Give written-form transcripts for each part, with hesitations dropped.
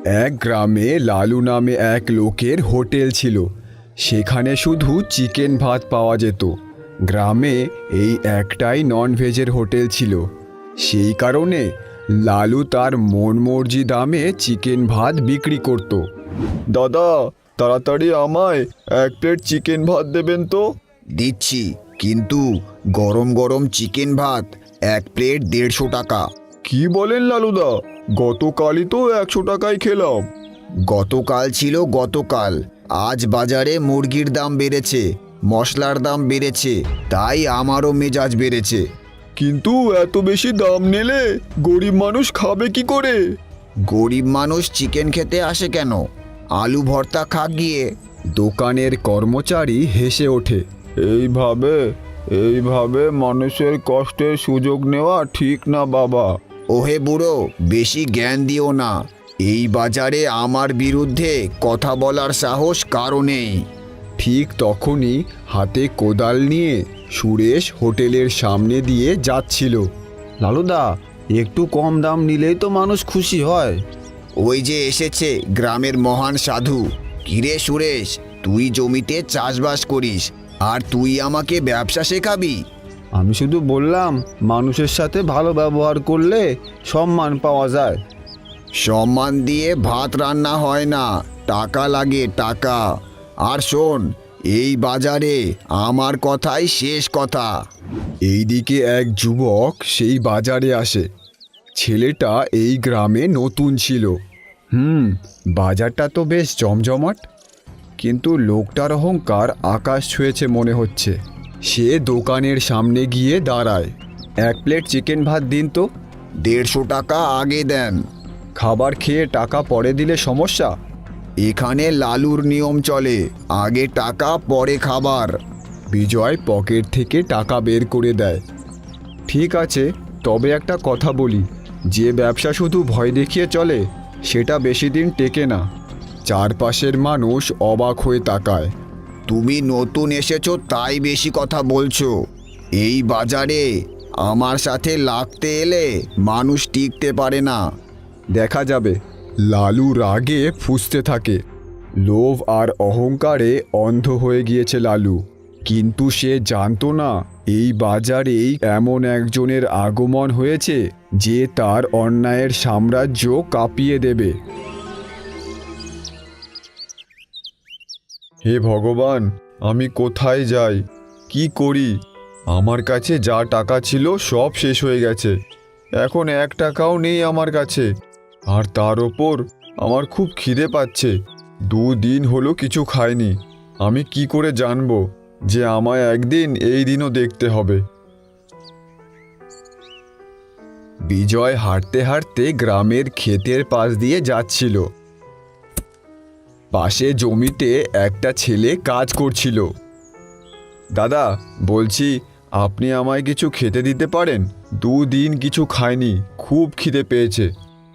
এক গ্রামে লালু নামে এক লোকের হোটেল ছিল। সেখানে শুধু চিকেন ভাত পাওয়া যেত। গ্রামে এই একটাই ননভেজের হোটেল ছিল। সেই কারণে লালু তার মন মর্জি দামে চিকেন ভাত বিক্রি করত। দাদা, তাড়াতাড়ি আমায় 1 প্লেট চিকেন ভাত দেবেন তো। দিচ্ছি, কিন্তু গরম গরম চিকেন ভাত 1 প্লেট 150 টাকা। কি বলেন লালুদা? গতকালই তো 100 টাকায় খেলাম। গতকাল ছিল গতকাল, আজ বাজারে মুরগির দাম বেড়েছে, মশলার দাম বেড়েছে, তাই আমারও মেজাজ বেড়েছে। কিন্তু এত বেশি দাম নিলে গরিব মানুষ খাবে কি করে? গরিব মানুষ চিকেন খেতে আসে কেন? আলু ভর্তা খা গিয়ে। দোকানের কর্মচারী হেসে ওঠে। এইভাবে মানুষের কষ্টের সুযোগ নেওয়া ঠিক না বাবা। ওহে বুড়ো, বেশি জ্ঞান দিও না। এই বাজারে আমার বিরুদ্ধে কথা বলার সাহস কারো নেই। ঠিক তখনই হাতে কোদাল নিয়ে সুরেশ হোটেলের সামনে দিয়ে যাচ্ছিল। লালুদা, একটু কম দাম নিলেই তো মানুষ খুশি হয়। ওই যে এসেছে গ্রামের মহান সাধু। কিরে সুরেশ, তুই জমিতে চাষবাস করিস, আর তুই আমাকে ব্যবসা শেখাবি? আমি শুধু বললাম, মানুষের সাথে ভালো ব্যবহার করলে সম্মান পাওয়া যায়। সম্মান দিয়ে ভাত রান্না হয় না, টাকা লাগে, টাকা। আর শোন, এই বাজারে আমার কথাই শেষ কথা। এইদিকে এক যুবক সেই বাজারে আসে। ছেলেটা এই গ্রামে নতুন ছিল। বাজারটা তো বেশ জমজমাট, কিন্তু লোকটার অহংকার আকাশ ছুঁয়েছে মনে হচ্ছে। সে দোকানের সামনে গিয়ে দাঁড়ায়। 1 প্লেট চিকেন ভাত দিন তো। 150 টাকা আগে দেন। খাবার খেয়ে টাকা পরে দিলে সমস্যা? এখানে লালুর নিয়ম চলে, আগে টাকা পরে খাবার। বিজয় পকেট থেকে টাকা বের করে দেয়। ঠিক আছে, তবে একটা কথা বলি, যে ব্যবসা শুধু ভয় দেখিয়ে চলে সেটা বেশি দিন টেকে না। চারপাশের মানুষ অবাক হয়ে তাকায়। তুমি নতুন এসেছো তাই বেশি কথা বলছো। এই বাজারে আমার সাথে লাগতে এলে মানুষ টিকতে পারে না। দেখা যাবে। লালু রাগে ফুঁসতে থাকে। লোভ আর অহংকারে অন্ধ হয়ে গিয়েছে লালু। কিন্তু সে জানতো না এই বাজারেই এমন একজনের আগমন হয়েছে যে তার অন্যায়ের সাম্রাজ্য কাঁপিয়ে দেবে। হে ভগবান, আমি কোথায় যাই, কি করি? আমার কাছে যা টাকা ছিল সব শেষ হয়ে গেছে। এখন 1 টাকাও নেই আমার কাছে। আর তার ওপর আমার খুব খিদে পাচ্ছে। 2 দিন হলো কিছু খাইনি। আমি কি করে জানবো যে আমায় একদিন এই দিনও দেখতে হবে? বিজয় হাঁটতে হাঁটতে গ্রামের ক্ষেতের পাশ দিয়ে যাচ্ছিল। পাশে জমিতে একটা ছেলে কাজ করছিল। দাদা, বলছি, আপনি আমায় কিছু খেতে দিতে পারেন? 2 দিন কিছু খাইনি, খুব খিদে পেয়েছে।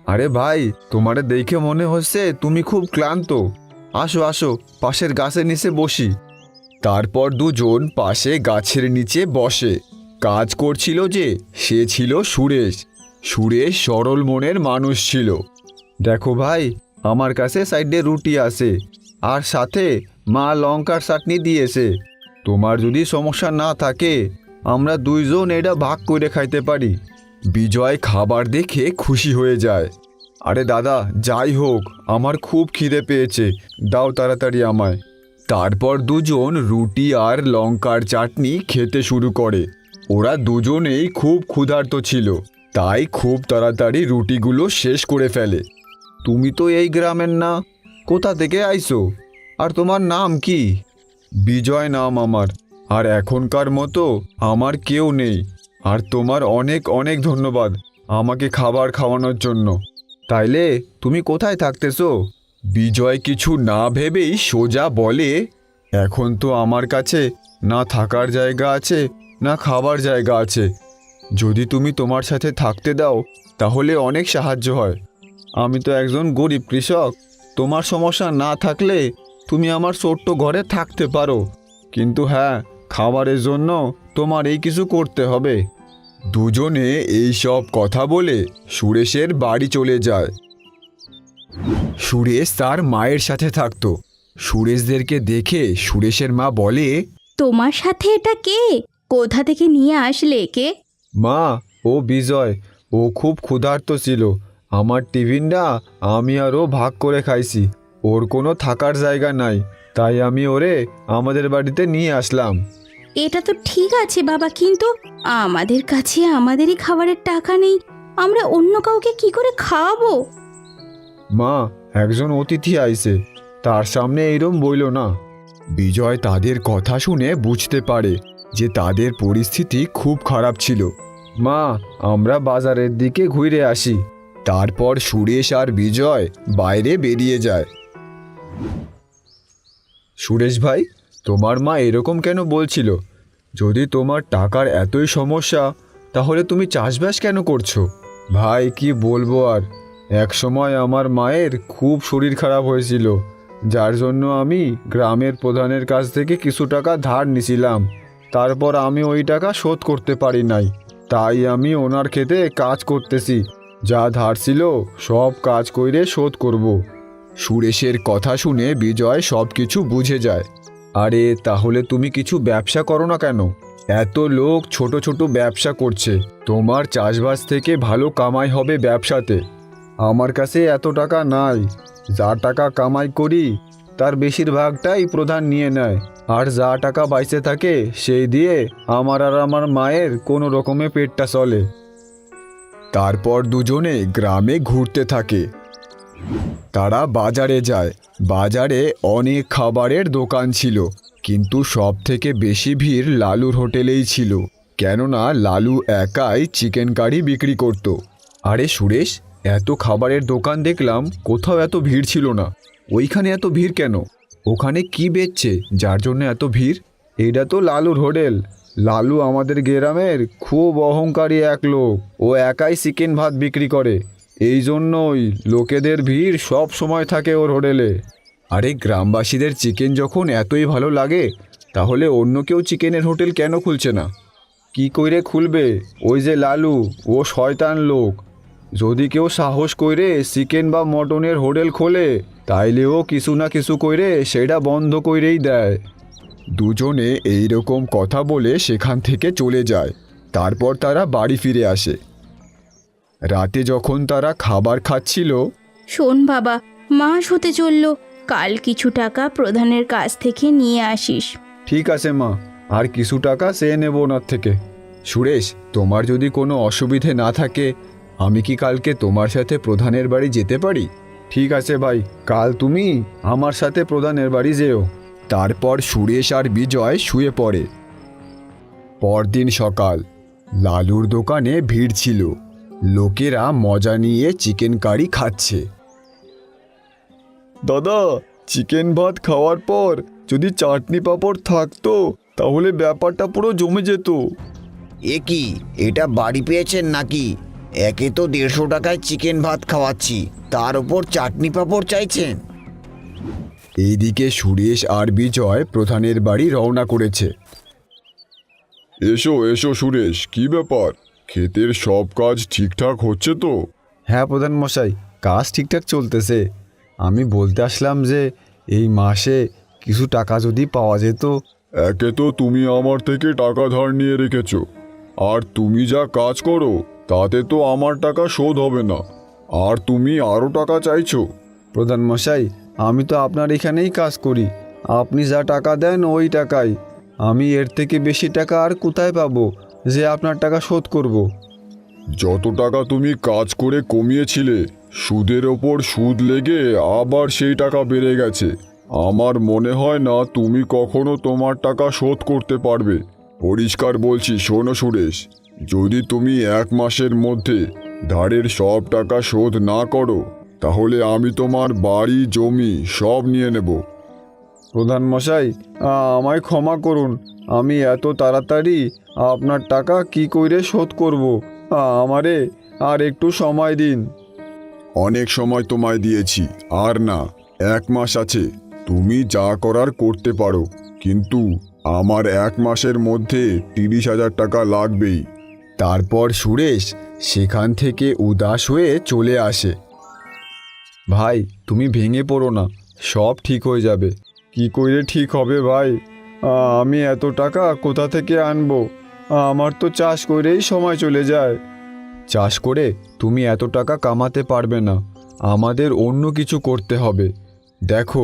আরে ভাই, তোমারে দেখে মনে হচ্ছে তুমি খুব ক্লান্ত। আসো আসো, পাশের গাছের নিচে বসি। তারপর দুজন পাশে গাছের নিচে বসে। কাজ করছিল যে সে ছিল সুরেশ। সুরেশ সরল মনের মানুষ ছিল। দেখো ভাই, আমার কাছে সাইডে রুটি আছে, আর সাথে মা লঙ্কার চাটনি দিয়েছে। তোমার যদি সমস্যা না থাকে আমরা 2 জন এটা ভাগ করে খাইতে পারি। বিজয় খাবার দেখে খুশি হয়ে যায়। আরে দাদা, যাই হোক, আমার খুব খিদে পেয়েছে, দাও তাড়াতাড়ি আমায়। তারপর দুজন রুটি আর লঙ্কার চাটনি খেতে শুরু করে। ওরা দুজনেই খুব ক্ষুধার্ত ছিল, তাই খুব তাড়াতাড়ি রুটিগুলো শেষ করে ফেলে। তুমি তো এই গ্রামের না, কোথা থেকে আইছো? আর তোমার নাম কি? বিজয় নাম আমার, আর এখনকার মতো আমার কেউ নেই। আর তোমার অনেক অনেক ধন্যবাদ আমাকে খাবার খাওয়ানোর জন্য। তাইলে তুমি কোথায় থাকতেছো? বিজয় কিছু না ভেবেই সোজা বলে, এখন তো আমার কাছে না থাকার জায়গা আছে না খাবার জায়গা আছে। যদি তুমি তোমার সাথে থাকতে দাও তাহলে অনেক সাহায্য হয়। আমি তো একজন গরিব কৃষক। তোমার সমস্যা না থাকলে তুমি আমার ছোট্ট ঘরে থাকতে পারো, কিন্তু হ্যাঁ, খাবারের জন্য তোমার এই কিছু করতে হবে। দুজনে এই সব কথা বলে সুরেশের বাড়ি চলে যায়। সুরেশ তার মায়ের সাথে থাকতো। সুরেশদেরকে দেখে সুরেশের মা বলে, তোমার সাথে এটা কে? কোথা থেকে নিয়ে আসলে একে? মা, ও বিজয়। ও খুব ক্ষুধার্ত ছিল। আমার টিফিনটা আমি আর ও ভাগ করে খাইছি। ওর কোনো থাকার জায়গা নাই, তাই আমি ওরে আমাদের বাড়িতে নিয়ে আসলাম। এটা তো ঠিক আছে বাবা, কিন্তু আমাদের কাছে আমাদেরই খাবারের টাকা নেই। আমরা অন্য কাউকে কি করে খাওয়াবো? মা, একজন অতিথি আইছে, তার সামনে এইরম বইল না। বিজয় তাদের কথা শুনে বুঝতে পারে যে তাদের পরিস্থিতি খুব খারাপ ছিল। মা, আমরা বাজারের দিকে ঘুরে আসি। তারপর সুরেশ আর বিজয় বাইরে বেরিয়ে যায়। সুরেশ ভাই, তোমার মা এরকম কেন বলছিল? যদি তোমার টাকার এতই সমস্যা, তাহলে তুমি চাষবাস কেন করছো? ভাই, কি বলবো আর, এক সময় আমার মায়ের খুব শরীর খারাপ হয়েছিল, যার জন্য আমি গ্রামের প্রধানের কাছ থেকে কিছু টাকা ধার নিছিলাম। তারপর আমি ওই টাকা শোধ করতে পারি নাই, তাই আমি ওনার ক্ষেতে কাজ করতেছি। যা ধার ছিল সব কাজ কইরে শোধ করব। সুরেশের কথা শুনে বিজয় সব কিছু বুঝে যায়। আরে, তাহলে তুমি কিছু ব্যবসা করো না কেন? এত লোক ছোট ছোট ব্যবসা করছে, তোমার চাষবাস থেকে ভালো কামাই হবে ব্যবসাতে। আমার কাছে এত টাকা নাই। যা টাকা কামাই করি তার বেশিরভাগটাই প্রধান নিয়ে নেয়, আর যা টাকা বাইসে থাকে সেই দিয়ে আমার আর আমার মায়ের কোনো রকমে পেটটা চলে। তারপর দুজনে গ্রামে ঘুরতে থাকে। তারা বাজারে যায়। বাজারে অনেক খাবারের দোকান ছিল, কিন্তু সব থেকে বেশি ভিড় লালুর হোটেলেই ছিল, কেননা লালু একাই চিকেন কারি বিক্রি করত। আরে সুরেশ, এত খাবারের দোকান দেখলাম, কোথাও এত ভিড় ছিল না। ওইখানে এত ভিড় কেন? ওখানে কি বেচছে যার জন্য এত ভিড়? এটা তো লালুর হোটেল। লালু আমাদের গ্রামের খুব অহংকারী এক লোক। ও একাই চিকেন ভাত বিক্রি করে, এই জন্যই লোকেদের ভিড় সব সময় থাকে ওর হোটেলে। আরে, গ্রামবাসীদের চিকেন যখন এতই ভালো লাগে, তাহলে অন্য কেউ চিকেনের হোটেল কেন খুলছে না? কি কইরে খুলবে? ওই যে লালু, ও শয়তান লোক। যদি কেউ সাহস কইরে চিকেন বা মটনের হোটেল খোলে, তাইলেও কিছু না কিছু কইরে সেটা বন্ধ কইরেই দেয়। দুজনে এই রকম কথা বলে সেখান থেকে চলে যায়। তারপর তারা বাড়ি ফিরে আসে। রাতে যখন তারা খাবার খাচ্ছিল, শোন বাবা, মাস হতে চললো, কাল কিছু টাকা প্রধানের কাছ থেকে নিয়ে আসিস। ঠিক আছে মা, আর কিছু টাকা চেয়ে নেব ওনার থেকে। সুরেশ, তোমার যদি কোনো অসুবিধে না থাকে, আমি কি কালকে তোমার সাথে প্রধানের বাড়ি যেতে পারি? ঠিক আছে ভাই, কাল তুমি আমার সাথে প্রধানের বাড়ি যেও। তারপর সুরেশ আর বিজয় শুয়ে পড়ে। পরদিন সকাল, লালুর দোকানে ভিড় ছিল। লোকেরা মজা নিয়ে চিকেন কারি খাচ্ছে। দাদা, চিকেন ভাত খাওয়ার পর যদি চাটনি পাঁপড় থাকতো, তাহলে ব্যাপারটা পুরো জমে যেত। এ কি, এটা বাড়ি পেয়েছেন নাকি? একে তো 150 টাকায় চিকেন ভাত খাওয়াচ্ছি, তার উপর চাটনি পাঁপড় চাইছেন? এইদিকে সুরেশ আর বিজয় প্রধানের বাড়ি রওনা করেছে। এসো এসো সুরেশ, কি ব্যাপার? ক্ষেতের সব কাজ ঠিকঠাক হচ্ছে তো? হ্যাঁ প্রধান মশাই, কাজ ঠিকঠাক চলতেছে। আমি বলতে আসলাম যে এই মাসে কিছু টাকা যদি পাওয়া যেত। একে তো তুমি আমার থেকে টাকা ধার নিয়ে রেখেছো, আর তুমি যা কাজ করো তাতে তো আমার টাকা শোধ হবে না, আর তুমি আরও টাকা চাইছো। প্রধান মশাই, আমি তো আপনার এখানেই কাজ করি। আপনি যা টাকা দেন ওই টাকাই। আমি এর থেকে বেশি টাকা আর কোথায় পাবো যে আপনার টাকা শোধ করব? যত টাকা তুমি কাজ করে কমিয়েছিলে, সুদের ওপর সুদ লেগে আবার সেই টাকা বেড়ে গেছে। আমার মনে হয় না তুমি কখনো তোমার টাকা শোধ করতে পারবে। পরিষ্কার বলছি, শোনো সুরেশ, যদি তুমি 1 মাসের মধ্যে ধারের সব টাকা শোধ না করো, তাহলে আমি তোমার বাড়ি জমি সব নিয়ে নেব। প্রধান মশাই, আমায় ক্ষমা করুন। আমি এত তাড়াতাড়ি আপনার টাকা কি কইরে শোধ করব? আমারে আর একটু সময় দিন। অনেক সময় তোমায় দিয়েছি, আর না, 1 মাস আছে। তুমি যা করার করতে পারো, কিন্তু আমার 1 মাসের মধ্যে 30,000 টাকা লাগবেই। তারপর সুরেশ সেখান থেকে উদাস হয়ে চলে আসে। ভাই তুমি ভেঙে পড়ো না, সব ঠিক হয়ে যাবে। কি করে ঠিক হবে ভাই? আমি এত টাকা কোথা থেকে আনবো? আমার তো চাষ করেই সময় চলে যায়। চাষ করে তুমি এত টাকা কামাতে পারবে না, আমাদের অন্য কিছু করতে হবে। দেখো,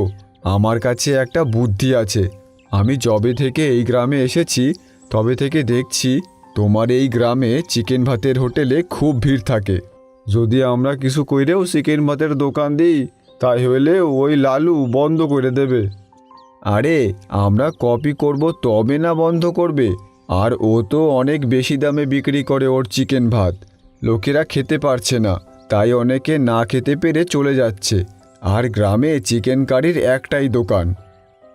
আমার কাছে একটা বুদ্ধি আছে। আমি যবে থেকে এই গ্রামে এসেছি তবে থেকে দেখছি তোমার এই গ্রামে চিকেন ভাতের হোটেলে খুব ভিড় থাকে। যদি আমরা কিছু কইরেও চিকেন ভাতের দোকান দিই, তাই হলে ওই লালু বন্ধ করে দেবে। আরে আমরা কপি করব তবে না বন্ধ করবে? আর ও তো অনেক বেশি দামে বিক্রি করে ওর চিকেন ভাত। লোকেরা খেতে পারছে না, তাই অনেকে না খেতে পেরে চলে যাচ্ছে। আর গ্রামে চিকেন কারির একটাই দোকান।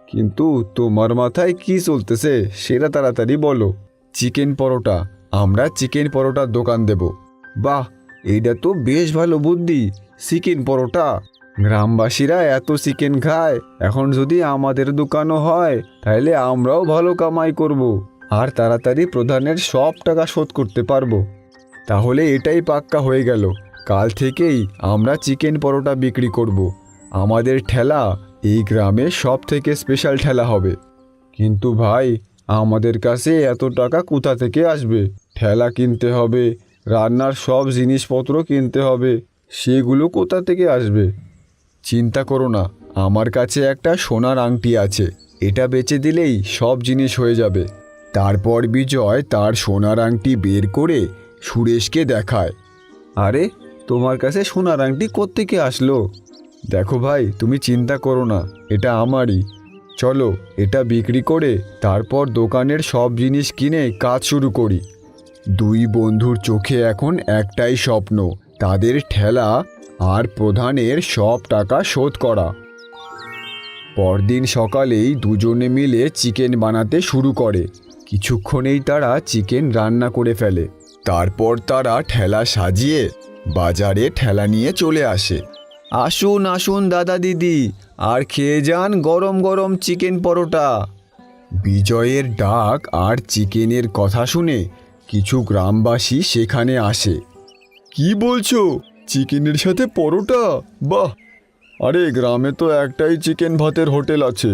কিন্তু তোমার মাথায় কি চলতেছে সেটা তাড়াতাড়ি বলো। চিকেন পরোটা, আমরা চিকেন পরোটার দোকান দেব। বাহ, এইটা তো বেশ ভালো বুদ্ধি। চিকেন পরোটা, গ্রামবাসীরা এত চিকেন খায়, এখন যদি আমাদের দোকানও হয় তাহলে আমরাও ভালো কামাই করব আর তাড়াতাড়ি প্রধানের সব টাকা শোধ করতে পারবো। তাহলে এটাই পাক্কা হয়ে গেল, কাল থেকেই আমরা চিকেন পরোটা বিক্রি করব। আমাদের ঠেলা এই গ্রামে সব থেকে স্পেশাল ঠেলা হবে। কিন্তু ভাই, আমাদের কাছে এত টাকা কোথা থেকে আসবে? ঠেলা কিনতে হবে, রান্নার সব জিনিসপত্র কিনতে হবে, সেগুলো কোথা থেকে আসবে? চিন্তা করো না, আমার কাছে একটা সোনার আংটি আছে, এটা বেচে দিলেই সব জিনিস হয়ে যাবে। তারপর বিজয় তার সোনার আংটি বের করে সুরেশকে দেখায়। আরে, তোমার কাছে সোনার আংটি কোত্থেকে আসলো? দেখো ভাই, তুমি চিন্তা করো না, এটা আমারই। চলো, এটা বিক্রি করে তারপর দোকানের সব জিনিস কিনে কাজ শুরু করি। দুই বন্ধুর চোখে এখন একটাই স্বপ্ন, তাদের ঠেলা আর প্রধানের সব টাকা শোধ করা। পরদিন সকালেই দুজনে মিলে চিকেন বানাতে শুরু করে। কিছুক্ষণেই তারা চিকেন রান্না করে ফেলে। তারপর তারা ঠেলা সাজিয়ে বাজারে ঠেলা নিয়ে চলে আসে। আসুন আসুন দাদা দিদি, আর খেয়ে যান গরম গরম চিকেন পরোটা। বিজয়ের ডাক আর চিকেনের কথা শুনে কিছু গ্রামবাসী সেখানে আসে। কি বলছো, চিকেনের সাথে পরোটা? বাহ! আরে গ্রামে তো একটাই চিকেন ভাতের হোটেল আছে,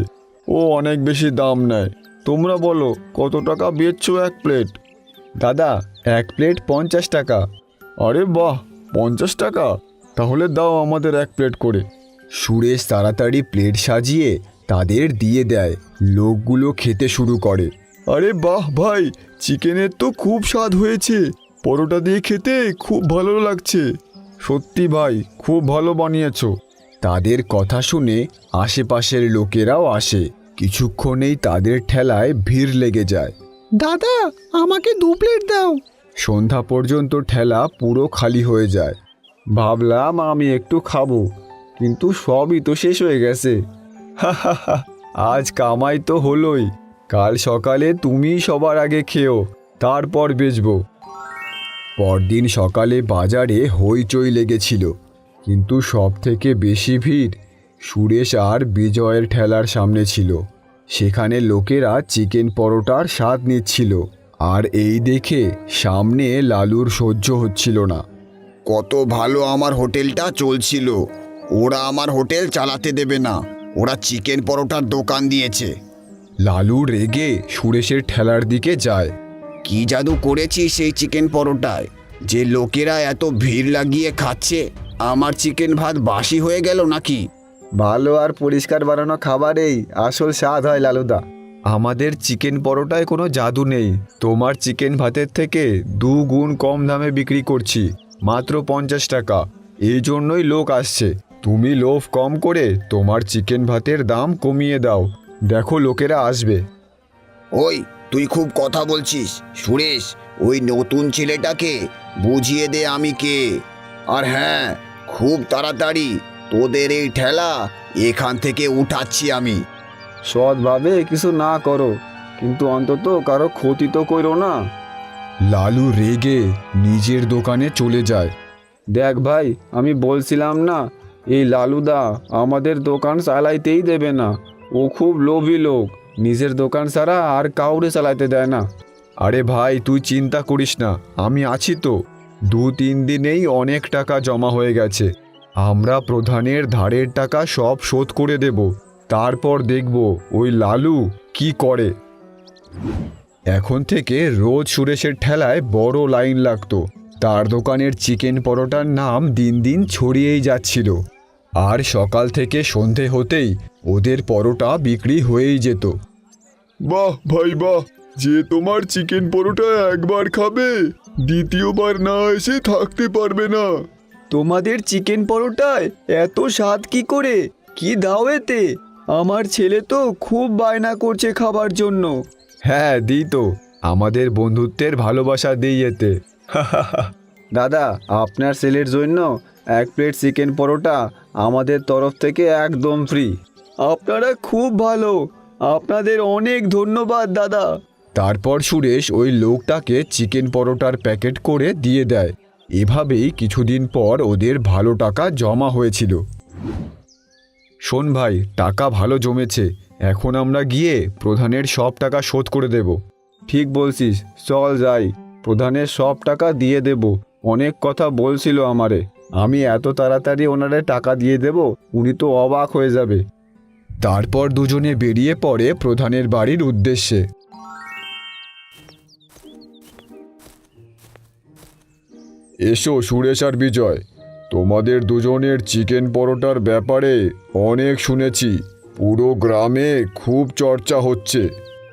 ও অনেক বেশি দাম নেয়। তোমরা বলো কত টাকা বেচছো এক প্লেট? দাদা, এক প্লেট 50 টাকা। আরে বাহ, 50 টাকা? তাহলে দাও আমাদের এক প্লেট করে। সুরেশ তাড়াতাড়ি প্লেট সাজিয়ে তাদের দিয়ে দেয়। লোকগুলো খেতে শুরু করে। আরে বাহ ভাই, চিকেনের তো খুব স্বাদ হয়েছে, পরোটা দিয়ে খেতে খুব ভালো লাগছে। সত্যি ভাই, খুব ভালো বানিয়েছো। তাদের কথা শুনে আশেপাশের লোকেরাও আসে। কিছুক্ষণেই তাদের ঠেলায় ভিড় লেগে যায়। দাদা, আমাকে 2 প্লেট দাও। সন্ধ্যা পর্যন্ত ঠেলা পুরো খালি হয়ে যায়। ভাবলাম আমি একটু খাবো, কিন্তু সবই তো শেষ হয়ে গেছে। আজ কামাই তো হলোই, কাল সকালে তুমি সবার আগে খেও, তারপর বেচবো। পরদিন সকালে বাজারে হইচই লেগেছিল, কিন্তু সব থেকে বেশি ভিড় সুরেশ আর বিজয়ের ঠেলার সামনে ছিল। সেখানে লোকেরা চিকেন পরোটার স্বাদ নিচ্ছিল, আর এই দেখে সামনে লালুর সহ্য হচ্ছিল না। কত ভালো আমার হোটেলটা চলছিল, ওরা আমার হোটেল চালাতে দেবে না, ওরা চিকেন পরোটার দোকান দিয়েছে। লালু রেগে সুরেশের ঠেলার দিকে যায়। কি জাদু করেছিস সেই চিকেন পরোটায় যে লোকেরা এত ভিড় লাগিয়ে খাচ্ছে? আমার চিকেন ভাত বাসি হয়ে গেল নাকি? ভালো আর পরিষ্কার বানানো খাবারেই আসল স্বাদ হয় লালুদা। আমাদের চিকেন পরোটায় কোনো জাদু নেই, তোমার চিকেন ভাতের থেকে 2 গুণ কম দামে বিক্রি করছি, মাত্র 50 টাকা। এই জন্যই লোক আসছে। তুমি লোভ কম করে তোমার চিকেন ভাতের দাম কমিয়ে দাও, দেখো লোকেরা আসবে। ওই, তুই খুব কথা বলছিস। সুরেশ, ওই নতুন ছেলেটাকে বুঝিয়ে দে আমি কে। আর হ্যাঁ, খুব তাড়াতাড়ি তোদের এই ঠেলা এখান থেকে উঠাচ্ছি আমি। সৎভাবে কিছু না করো, কিন্তু অন্তত কারো ক্ষতি তো করো না। লালু রেগে নিজের দোকানে চলে যায়। দেখ ভাই, আমি বলছিলাম না, এই লালুদা আমাদের দোকান চালাইতেই দেবে না। ও খুব লোভী লোক, নিজের দোকান ছাড়া আর কাউরে চালাইতে দেয় না। আরে ভাই, তুই চিন্তা করিস না, আমি আছি তো। 2-3 দিনেই অনেক টাকা জমা হয়ে গেছে। আমরা প্রধানের ধারের টাকা সব শোধ করে দেব, তারপর দেখব ওই লালু কি করে। এখন থেকে রোজ সুরেশের ঠেলায় বড় লাইন লাগতো। তার দোকানের চিকেন পরোটার নাম দিন দিন ছড়িয়েই যাচ্ছিল। আর সকাল থেকে সন্ধে হতেই ওদের পরোটা বিক্রি হয়েই যেত। বাহ ভাই বাহ, যে তোমার চিকেন পরোটা একবার খাবে দ্বিতীয়বার না এসে থাকতে পারবে না। তোমাদের চিকেন পরোটায় এত স্বাদ কি করে? কি দাও এতে? আমার ছেলে তো খুব বায়না করছে খাবার জন্য। হ্যাঁ দিই তো, আমাদের বন্ধুত্বের ভালোবাসা দিই এতে। দাদা, আপনার ছেলের জন্য 1 প্লেট চিকেন পরোটা আমাদের তরফ থেকে একদম ফ্রি। আপনারা খুব ভালো, আপনাদের অনেক ধন্যবাদ দাদা। তারপর সুরেশ ওই লোকটাকে চিকেন পরোটার প্যাকেট করে দিয়ে দেয়। এভাবেই কিছুদিন পর ওদের ভালো টাকা জমা হয়েছিল। শোন ভাই, টাকা ভালো জমেছে, এখন আমরা গিয়ে প্রধানের সব টাকা শোধ করে দেব। ঠিক বলছিস, চল যাই, প্রধানের সব টাকা দিয়ে দেব। অনেক কথা বলছিল আমারে, আমি এত তাড়াতাড়ি ওনারে টাকা দিয়ে দেব, উনি তো অবাক হয়ে যাবে। তারপর দুজনে বেরিয়ে পড়ে প্রধানের বাড়ির উদ্দেশ্যে। এসো সুরেশ আর বিজয়, তোমাদের দুজনের চিকেন পরোটার ব্যাপারে অনেক শুনেছি, পুরো গ্রামে খুব চর্চা হচ্ছে।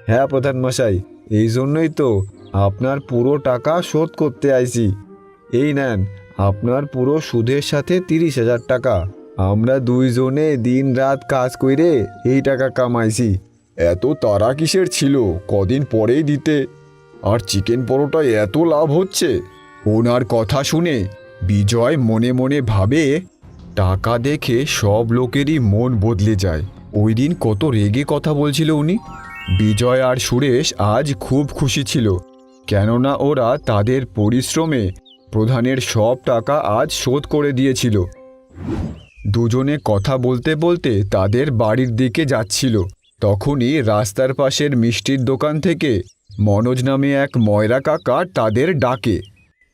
হ্যাঁ প্রধান মশাই, এই জন্যই তো আপনার পুরো টাকা শোধ করতে আইছি। এই নেন আপনার পুরো সুদের সাথে 30,000 টাকা। আমরা দুইজনে দিন রাত কাজ কইরে এই টাকা কামাইছি। এত তাড়া কিসের ছিল? কদিন পরেই দিতে। আর চিকেন পরোটায় এত লাভ হচ্ছে। ওনার কথা শুনে বিজয় মনে মনে ভাবে, টাকা দেখে সব লোকেরই মন বদলে যায়। ওই দিন কত রেগে কথা বলছিল উনি। বিজয় আর সুরেশ আজ খুব খুশি ছিল, কেননা ওরা তাদের পরিশ্রমে প্রধানের সব টাকা আজ শোধ করে দিয়েছিল। দুজনে কথা বলতে বলতে তাদের বাড়ির দিকে যাচ্ছিল। তখনই রাস্তার পাশের মিষ্টির দোকান থেকে মনোজ নামে এক ময়রা কাকা তাদের ডাকে।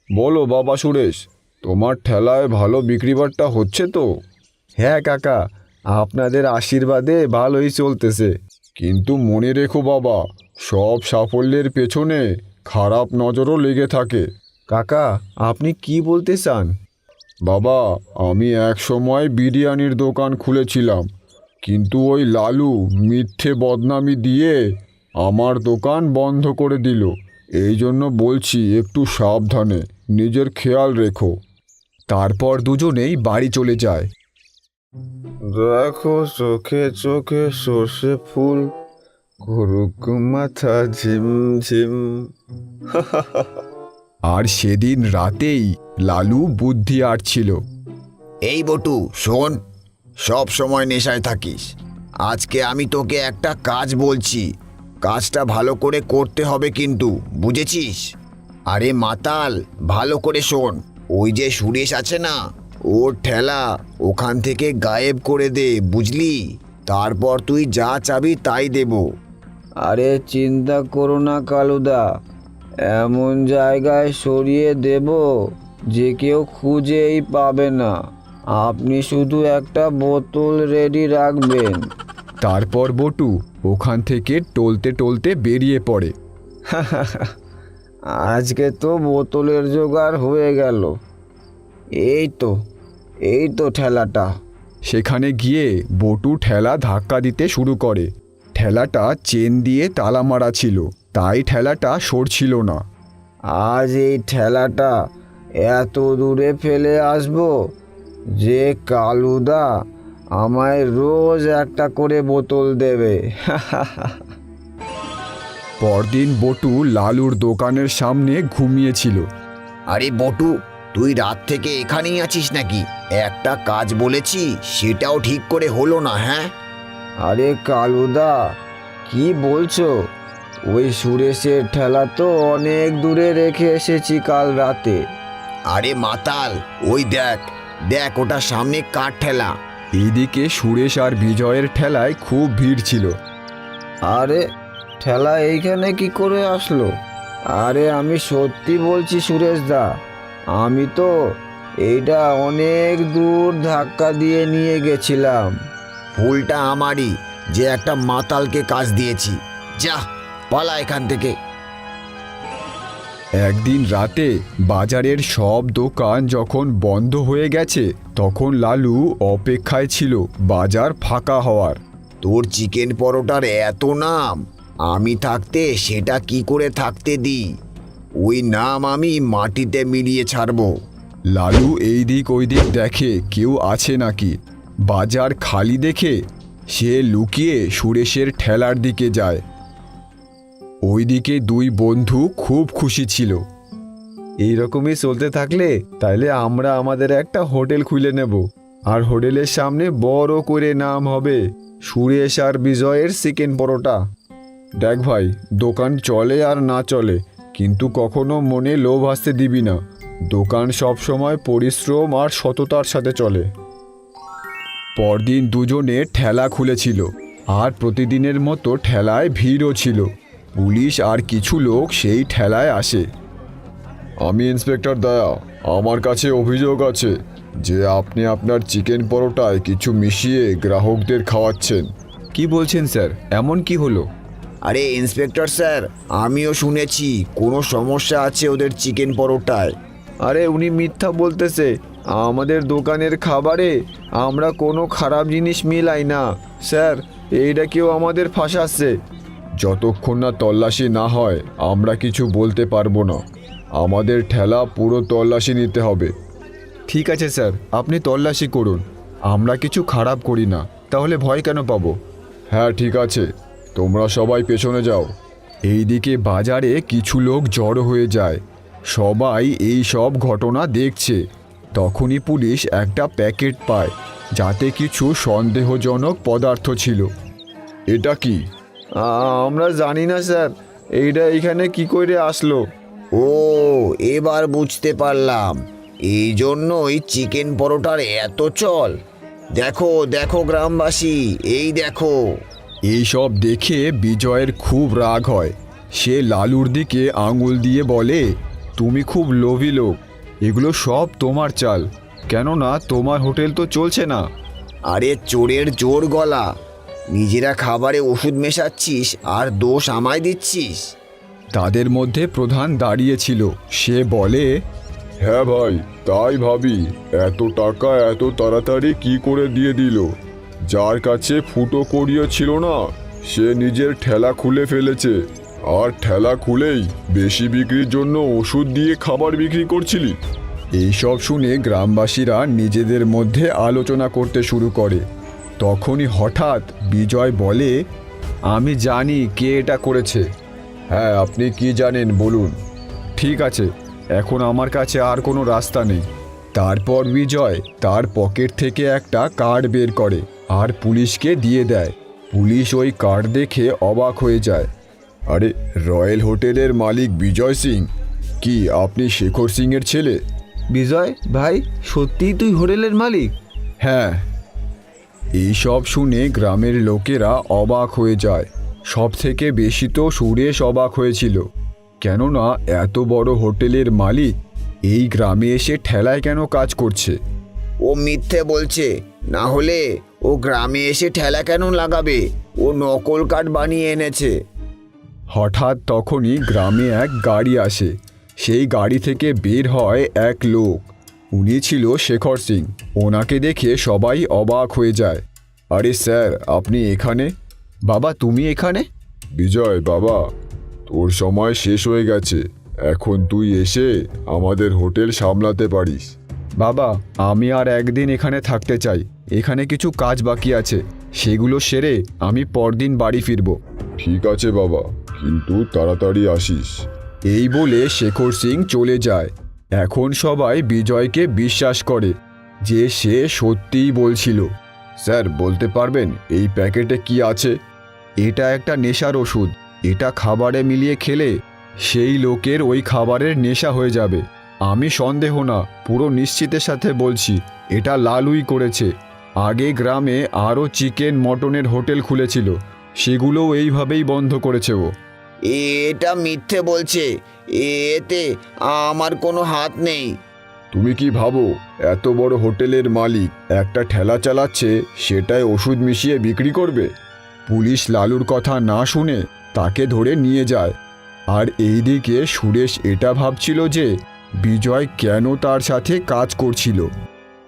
বলো বাবা সুরেশ, তোমার ঠেলায় ভালো বিক্রিবাট্টা হচ্ছে তো? হ্যাঁ কাকা, আপনাদের আশীর্বাদে ভালোই চলতেছে। কিন্তু মনে রেখো বাবা, সব সাফল্যের পেছনে খারাপ নজরও লেগে থাকে। কাকা, আপনি কি বলতে চান? বাবা, আমি এক সময় বিরিয়ানির দোকান খুলেছিলাম, কিন্তু ওই লালু মিথ্যে বদনামি দিয়ে আমার দোকান বন্ধ করে দিল। এই জন্য বলছি একটু সাবধানে, নিজের খেয়াল রেখো। তারপর দুজনেই বাড়ি চলে যায়। দেখো চোখে চোখে সর্ষে ফুল, করুক মাথা ঝিম ঝিম। আর সেদিন রাতেই লালু বুদ্ধি আটছিল। এই বটু শোন, সব সময় নেশায় থাকিস। আজকে আমি তোকে একটা কাজ বলছি, কাজটা ভালো করে করতে হবে কিন্তু, বুঝেছিস? আরে মাতাল, ভালো করে শোন। ওই যে সুরেশ আছে না, ওর ঠেলা ওখান থেকে গায়েব করে দে, বুঝলি? তারপর তুই যা চাবি তাই দেব। আরে চিন্তা করো না কালুদা, এমন জায়গায় সরিয়ে দেব যে কেউ খুঁজেই পাবে না। আপনি শুধু একটা বোতল রেডি রাখবেন। তারপর বটু ওখান থেকে টলতে টলতে বেরিয়ে পড়ে। আজকে তো বোতলের জোগাড় হয়ে গেল। এই তো ঠেলাটা। সেখানে গিয়ে বটু ঠেলা ধাক্কা দিতে শুরু করে। ঠেলাটা চেন দিয়ে তালা মারা ছিল, তাই ঠেলাটা সরছিল না। আজ এই ঠেলাটা এত দূরে ফেলে আসবো যে কালুদা আমায় রোজ একটা করে বোতল দেবে। পরদিন বটু লালুর দোকানের সামনে ঘুমিয়েছিল। আরে বটু, তুই রাত থেকে এখানেই আছিস নাকি? একটা কাজ বলেছি, সেটাও ঠিক করে হলো না। হ্যাঁ আরে কালুদা, কি বলছো? ওই সুরেশের ঠেলা তো অনেক দূরে রেখে এসেছি কাল রাতে। আরে মাতাল, ওই দেখ দেখ, ওটা সামনে কার ঠেলা। এইদিকে সুরেশ আর বিজয়ের ঠেলায় খুব ভিড় ছিল। আরে ঠেলা এইখানে কি করে আসলো? আরে আমি সত্যি বলছি সুরেশ দা, আমি তো এইটা অনেক দূর ধাক্কা দিয়ে নিয়ে গেছিলাম। ভুলটা আমারই যে একটা মাতালকে কাজ দিয়েছি। যা, পালা এখান থেকে। একদিন রাতে বাজারের সব দোকান যখন বন্ধ হয়ে গেছে তখন লালু অপেক্ষায় ছিল বাজার ফাঁকা হওয়ার। তোর চিকেন পরোটার এত নাম, আমি থাকতে সেটা কি করে থাকতে দিই? ওই নাম আমি মাটিতে মিলিয়ে ছাড়বো। লালু এই দিক ওই দিক দেখে কেউ আছে নাকি। বাজার খালি দেখে সে লুকিয়ে সুরেশের ঠেলার দিকে যায়। ওইদিকে দুই বন্ধু খুব খুশি ছিল। এইরকমই চলতে থাকলে তাইলে আমরা আমাদের একটা হোটেল খুলে নেব, আর হোটেলের সামনে বড় করে নাম হবে সুরেশ আর বিজয়ের চিকেন পরোটা। দেখ ভাই, দোকান চলে আর না চলে, কিন্তু কখনো মনে লোভ আসতে দিবি না। দোকান সব সময় পরিশ্রম আর সততার সাথে চলে। পরদিন দুজনে ঠেলা খুলেছিল, আর প্রতিদিনের মতো ঠেলায় ভিড়ও ছিল। পুলিশ আর কিছু লোক সেই ঠেলায় আসে। আমি ইন্সপেক্টর দয়া, আমার কাছে অভিযোগ আছে যে আপনি আপনার চিকেন পরোটায় কিছু মিশিয়ে গ্রাহকদের খাওয়াচ্ছেন। কি বলছেন স্যার, এমন কি হলো? আরে ইন্সপেক্টর স্যার, আমিও শুনেছি কোনো সমস্যা আছে ওদের চিকেন পরোটায়। আরে উনি মিথ্যা বলতেছে। আমাদের দোকানের খাবারে আমরা কোনো খারাপ জিনিস মিলাই না স্যার, এইটা কেউ আমাদের ফাঁসাচ্ছে। যতক্ষণ না তল্লাশি না হয় আমরা কিছু বলতে পারবো না। আমাদের ঠেলা পুরো তল্লাশি নিতে হবে। ঠিক আছে স্যার, আপনি তল্লাশি করুন, আমরা কিছু খারাপ করি না, তাহলে ভয় কেন পাবো? হ্যাঁ ঠিক আছে, তোমরা সবাই পেছনে যাও। এইদিকে বাজারে কিছু লোক জড়ো হয়ে যায়। সবাই এই সব ঘটনা দেখছে। তখনই পুলিশ একটা প্যাকেট পায় যাতে কিছু সন্দেহজনক পদার্থ ছিল। এটা কি? আমরা জানি না স্যার, এইটা এখানে কি করে আসলো। ও, এবার বুঝতে পারলাম, এই জন্যই চিকেন পরোটার এত চল। দেখো দেখো গ্রামবাসী, এই দেখো। এইসব দেখে বিজয়ের খুব রাগ হয়। সে লালুর দিকে আঙুল দিয়ে বলে, তুমি খুব লোভী লোক, এগুলো সব তোমার চাল, কেননা তোমার হোটেল তো চলছে না। আরে চোরের জোর গলা, নিজেরা খাবারে ওষুধ মেশাচ্ছিস আর দোষ আমায় দিচ্ছিস। তাদের মধ্যে প্রধান দাঁড়িয়েছিল। সে বলে, হ্যাঁ ভাই, তাই ভাবি এত টাকা এত তাড়াতাড়ি কি করে দিয়ে দিল? যার কাছে ফুটো কড়িও ছিল না সে নিজের ঠেলা খুলে ফেলেছে, আর ঠেলা খুলেই বেশি বিক্রির জন্য ওষুধ দিয়ে খাবার বিক্রি করছিলি। এইসব শুনে গ্রামবাসীরা নিজেদের মধ্যে আলোচনা করতে শুরু করে। তখনই হঠাৎ বিজয় বলে, আমি জানি কে এটা করেছে। হ্যাঁ, আপনি কি জানেন বলুন। ঠিক আছে, এখন আমার কাছে আর কোনো রাস্তা নেই। তারপর বিজয় তার পকেট থেকে একটা কার্ড বের করে আর পুলিশকে দিয়ে দেয়। পুলিশ ওই কার্ড দেখে অবাক হয়ে যায়। আরে, রয়্যাল হোটেলের মালিক বিজয় সিং? কি আপনি শেখর সিংয়ের ছেলে? বিজয় ভাই, সত্যিই তুই হোটেলের মালিক? হ্যাঁ। এইসব শুনে গ্রামের লোকেরা অবাক হয়ে যায়। সব থেকে বেশি তো সুরেশ অবাক হয়েছিল, কেননা এত বড় হোটেলের মালিক এই গ্রামে এসে ঠেলায় কেন কাজ করছে। ও মিথ্যে বলছে, না হলে ও গ্রামে এসে ঠেলা কেন লাগাবে? ও নকল কার্ড বানিয়ে এনেছে। হঠাৎ তখনই গ্রামে এক গাড়ি আসে। সেই গাড়ি থেকে বের হয় এক লোক। উনি ছিল শেখর সিং। ওনাকে দেখে সবাই অবাক হয়ে যায়। আরে স্যার, আপনি এখানে? বাবা, তুমি এখানে? বিজয় বাবা, তোর সময় শেষ হয়ে গেছে। এখন তুই এসে আমাদের হোটেল সামলাতে পারিস। বাবা, আমি আর একদিন এখানে থাকতে চাই। এখানে কিছু কাজ বাকি আছে, সেগুলো সেরে আমি পরদিন বাড়ি ফিরব। ঠিক আছে বাবা, কিন্তু তাড়াতাড়ি আসিস। এই বলে শেখর সিং চলে যায়। এখন সবাই বিজয়কে বিশ্বাস করে যে সে সত্যিই বলছিল। স্যার, বলতে পারবেন এই প্যাকেটে কি আছে? এটা একটা নেশার ওষুধ। এটা খাবারে মিলিয়ে খেলে সেই লোকের ওই খাবারের নেশা হয়ে যাবে। আমি সন্দেহ না, পুরো নিশ্চিতের সাথে বলছি, এটা লালুই করেছে। আগে গ্রামে আরও চিকেন মটনের হোটেল খুলেছিল, সেগুলোও এইভাবেই বন্ধ করেছে ও। এটা মিথ্যে বলছে, এতে আমার কোনো হাত নেই। তুমি কি ভাবো এত বড় হোটেলের মালিক একটা ঠেলা চালাচ্ছে, সেটায় ওষুধ মিশিয়ে বিক্রি করবে? পুলিশ লালুর কথা না শুনে তাকে ধরে নিয়ে যায়। আর এইদিকে সুরেশ এটা ভাবছিল যে বিজয় কেন তার সাথে কাজ করছিল।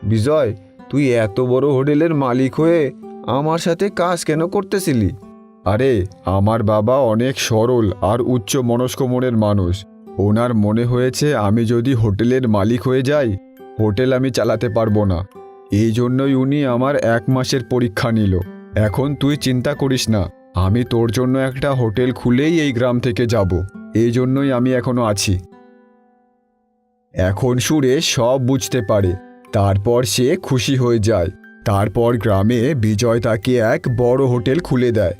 বিজয়, তুই এত বড় হোটেলের মালিক হয়ে আমার সাথে কাজ কেন করতেছিলি? আরে আমার বাবা অনেক সরল আর উচ্চ মনস্ক মনের মানুষ। ওনার মনে হয়েছে আমি যদি হোটেলের মালিক হয়ে যাই, হোটেল আমি চালাতে পারবো না। এই জন্যই উনি আমার 1 মাসের পরীক্ষা নিল। এখন তুই চিন্তা করিস না, আমি তোর জন্য একটা হোটেল খুলেই এই গ্রাম থেকে যাব। এই জন্যই আমি এখনো আছি। এখন সুরেশ সব বুঝতে পারে। তারপর সে খুশি হয়ে যায়। তারপর গ্রামে বিজয় তাকে এক বড় হোটেল খুলে দেয়।